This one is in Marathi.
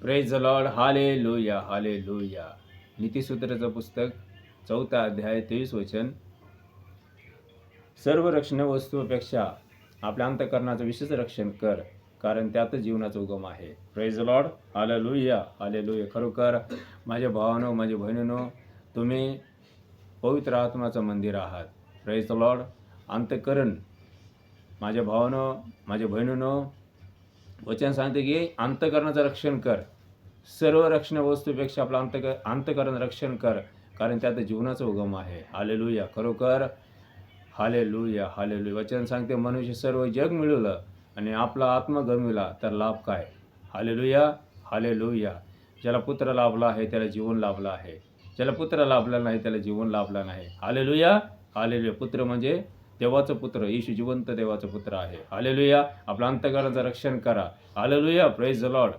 Praise the lord. Hallelujah, hallelujah. नीतिसूत्राचं पुस्तक 4 अध्याय 23 वचन. सर्व रक्षण वस्तूपेक्षा आपल्या अंतःकरणाचं विशेष रक्षण कर, कारण त्यातच जीवनाचा उगम आहे. Praise the lord. Hallelujah, hallelujah. खरोखर माझ्या भावांनो, माझ्या बहिणींनो, तुम्ही पवित्र आत्म्याचं मंदिर आहात. Praise the Lord. अंतःकरण, माझ्या भावांनो, माझ्या बहिणींनो, वचन सांगते की अंतःकरणाचं रक्षण कर. सर्व रक्षण वस्तूपेक्षा आपलं अंतःकरण रक्षण कर, कारण त्यात जीवनाचा उगम आहे. हालेलुया. खरोखर हालेलुया, हालेलुया. वचन सांगते, मनुष्य सर्व जग मिळवलं आणि आपला आत्मा गमविला तर लाभ काय? Hallelujah, hallelujah. ज्याला पुत्र लाभला आहे त्याला जीवन लाभलं आहे. ज्याला पुत्र लाभला नाही त्याला जीवन लाभलं नाही. Hallelujah, hallelujah. पुत्र म्हणजे देवाचं पुत्र, येशू जिवंत देवाचं पुत्र आहे. हालेलुया. आपलं अंतःकरणाचं रक्षण करा. हालेलुया. Praise the Lord.